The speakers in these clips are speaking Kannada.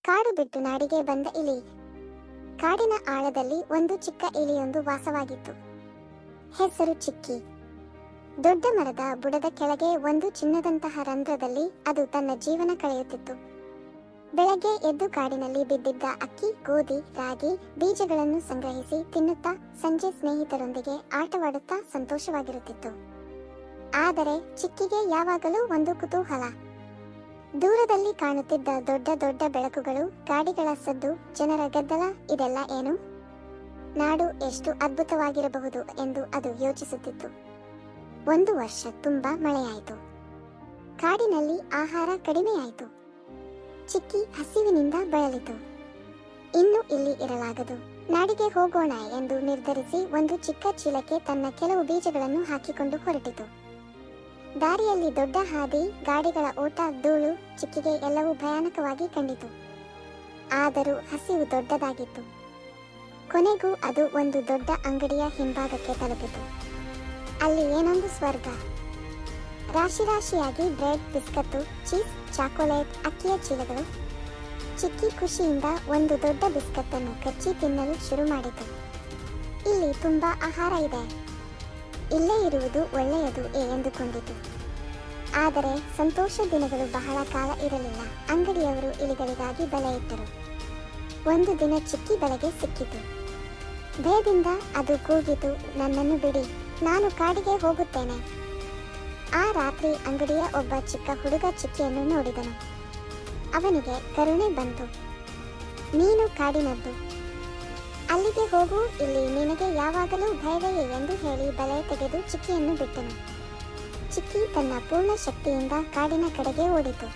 ಕಾಡು ಬಿಟ್ಟು ನಾಡಿಗೆ ಬಂದ ಇಲಿ. ಕಾಡಿನ ಆಳದಲ್ಲಿ ಒಂದು ಚಿಕ್ಕ ಇಲಿಯೊಂದು ವಾಸವಾಗಿತ್ತು. ಹೆಸರು ಚಿಕ್ಕಿ. ದೊಡ್ಡ ಮರದ ಬುಡದ ಕೆಳಗೆ ಒಂದು ಚಿನ್ನದಂತಹ ರಂಧ್ರದಲ್ಲಿ ಅದು ತನ್ನ ಜೀವನ ಕಳೆಯುತ್ತಿತ್ತು. ಬೆಳಗ್ಗೆ ಎದ್ದು ಕಾಡಿನಲ್ಲಿ ಬಿದ್ದಿದ್ದ ಅಕ್ಕಿ, ಗೋಧಿ, ರಾಗಿ, ಬೀಜಗಳನ್ನು ಸಂಗ್ರಹಿಸಿ ತಿನ್ನುತ್ತಾ ಸಂಜೆ ಸ್ನೇಹಿತರೊಂದಿಗೆ ಆಟವಾಡುತ್ತಾ ಸಂತೋಷವಾಗಿರುತ್ತಿತ್ತು. ಆದರೆ ಚಿಕ್ಕಿಗೆ ಯಾವಾಗಲೂ ಒಂದು ಕುತೂಹಲ. ದೂರದಲ್ಲಿ ಕಾಣುತ್ತಿದ್ದ ದೊಡ್ಡ ದೊಡ್ಡ ಬೆಳಕುಗಳು, ಗಾಡಿಗಳ ಸದ್ದು, ಜನರ ಗದ್ದಲ, ಇದೆಲ್ಲ ಏನು? ನಾಡು ಎಷ್ಟು ಅದ್ಭುತವಾಗಿರಬಹುದು ಎಂದು ಅದು ಯೋಚಿಸುತ್ತಿತ್ತು. ಒಂದು ವರ್ಷ ತುಂಬಾ ಮಳೆಯಾಯಿತು. ಕಾಡಿನಲ್ಲಿ ಆಹಾರ ಕಡಿಮೆಯಾಯಿತು. ಚಿಕ್ಕಿ ಹಸಿವಿನಿಂದ ಬಳಲಿತು. ಇನ್ನು ಇಲ್ಲಿ ಇರಲಾಗದು, ನಾಡಿಗೆ ಹೋಗೋಣ ಎಂದು ನಿರ್ಧರಿಸಿ ಒಂದು ಚಿಕ್ಕ ಚೀಲಕ್ಕೆ ತನ್ನ ಕೆಲವು ಬೀಜಗಳನ್ನು ಹಾಕಿಕೊಂಡು ಹೊರಟಿತು. ದಾರಿಯಲ್ಲಿ ದೊಡ್ಡ ಹಾದಿ, ಗಾಡಿಗಳ ಓಟ, ಧೂಳು, ಚಿಕ್ಕಿಗೆ ಎಲ್ಲವೂ ಭಯಾನಕವಾಗಿ ಕಂಡಿತು. ಆದರೂ ಹಸಿವು ದೊಡ್ಡದಾಗಿತ್ತು. ಕೊನೆಗೂ ಅದು ಒಂದು ದೊಡ್ಡ ಅಂಗಡಿಯ ಹಿಂಭಾಗಕ್ಕೆ ತಲುಪಿತು. ಅಲ್ಲಿ ಏನೊಂದು ಸ್ವರ್ಗ! ರಾಶಿ ರಾಶಿಯಾಗಿ ಬ್ರೆಡ್, ಬಿಸ್ಕತ್ತು, ಚೀಸ್, ಚಾಕೊಲೇಟ್, ಅಕ್ಕಿಯ ಚೀಲಗಳು. ಚಿಕ್ಕಿ ಖುಷಿಯಿಂದ ಒಂದು ದೊಡ್ಡ ಬಿಸ್ಕತ್ತನ್ನು ಕಚ್ಚಿ ತಿನ್ನಲು ಶುರು ಮಾಡಿತು. ಇಲ್ಲಿ ತುಂಬಾ ಆಹಾರ ಇದೆ, ಇಲ್ಲೇ ಇರುವುದು ಒಳ್ಳೆಯದು ಎಂದುಕೊಂಡಿತು. ಆದರೆ ಸಂತೋಷ ದಿನಗಳು ಬಹಳ ಕಾಲ ಇರಲಿಲ್ಲ. ಅಂಗಡಿಯವರು ಇಲಿಗಳಿಗಾಗಿ ಬಲೆ ಇಟ್ಟರು. ಒಂದು ದಿನ ಚಿಕ್ಕಿ ಬಲೆಗೆ ಸಿಕ್ಕಿತು. ಭಯದಿಂದ ಅದು ಕೂಗಿತು, ನನ್ನನ್ನು ಬಿಡಿ, ನಾನು ಕಾಡಿಗೆ ಹೋಗುತ್ತೇನೆ. ಆ ರಾತ್ರಿ ಅಂಗಡಿಯ ಒಬ್ಬ ಚಿಕ್ಕ ಹುಡುಗ ಚಿಕ್ಕಿಯನ್ನು ನೋಡಿದನು. ಅವನಿಗೆ ಕರುಣೆ ಬಂತು. ನೀನು ಕಾಡಿನದ್ದು, ಅಲ್ಲಿಗೆ ಹೋಗು, ಇಲ್ಲಿ ನಿನಗೆ ಯಾವಾಗಲೂ ಭಯವೇ ಎಂದು ಹೇಳಿ ಬಲೆ ತೆಗೆದು ಚಿಕ್ಕಿಯನ್ನು ಬಿಟ್ಟನು. ಚಿಕ್ಕಿ ತನ್ನ ಪೂರ್ಣ ಶಕ್ತಿಯಿಂದ ಕಾಡಿನ ಕಡೆಗೆ ಓಡಿತು.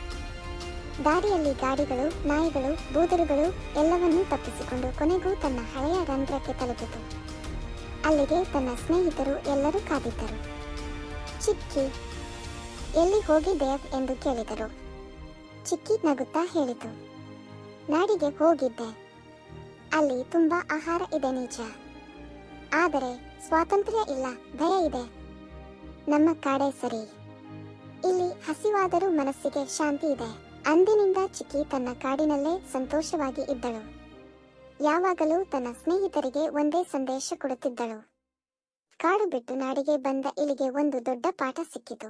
ದಾರಿಯಲ್ಲಿ ಗಾಡಿಗಳು, ನಾಯಿಗಳು, ಬೂದರುಗಳು ಎಲ್ಲವನ್ನೂ ತಪ್ಪಿಸಿಕೊಂಡು ಕೊನೆಗೂ ತನ್ನ ಹಳೆಯ ರಂಧ್ರಕ್ಕೆ ತಲುಪಿತು. ಅಲ್ಲಿಗೆ ತನ್ನ ಸ್ನೇಹಿತರು ಎಲ್ಲರೂ ಕಾದಿದ್ದರು. ಚಿಕ್ಕಿ, ಎಲ್ಲಿ ಹೋಗಿದ್ದೆ ಎಂದು ಕೇಳಿದರು. ಚಿಕ್ಕಿ ನಗುತ್ತಾ ಹೇಳಿತು, ನಾಡಿಗೆ ಹೋಗಿದ್ದೆ. ಅಲ್ಲಿ ತುಂಬಾ ಆಹಾರ ಇದೆ ನಿಜ, ಆದರೆ ಸ್ವಾತಂತ್ರ್ಯ ಇಲ್ಲ, ಭಯ ಇದೆ. ನಮ್ಮ ಕಾಡೇ ಸರಿ, ಇಲ್ಲಿ ಹಸಿವಾದರೂ ಮನಸ್ಸಿಗೆ ಶಾಂತಿ ಇದೆ. ಅಂದಿನಿಂದ ಚಿಕ್ಕಿ ತನ್ನ ಕಾಡಿನಲ್ಲೇ ಸಂತೋಷವಾಗಿ ಇದ್ದಳು. ಯಾವಾಗಲೂ ತನ್ನ ಸ್ನೇಹಿತರಿಗೆ ಒಂದೇ ಸಂದೇಶ ಕೊಡುತ್ತಿದ್ದಳು. ಕಾಡು ಬಿಟ್ಟು ನಾಡಿಗೆ ಬಂದ ಇಲಿಗೆ ಒಂದು ದೊಡ್ಡ ಪಾಠ ಸಿಕ್ಕಿತು.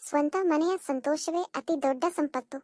ಸ್ವಂತ ಮನೆಯ ಸಂತೋಷವೇ ಅತಿ ದೊಡ್ಡ ಸಂಪತ್ತು.